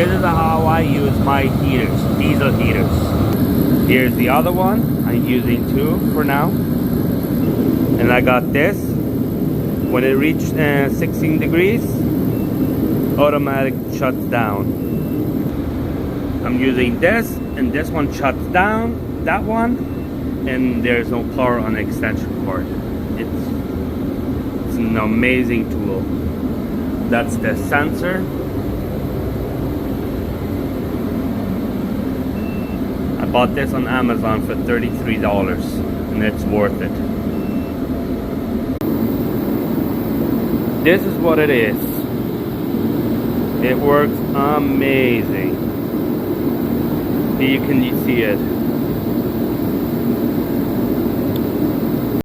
This is how I use my heaters, diesel heaters. Here's the other one. I'm using two for now. And I got this. When it reaches 16 degrees, automatic shuts down. I'm using this, and this one shuts down that one, and there's no power on the extension cord. It's an amazing tool. That's the sensor. I bought this on Amazon for $33, and it's worth it. This is what it is. It works amazing. Here you can see it.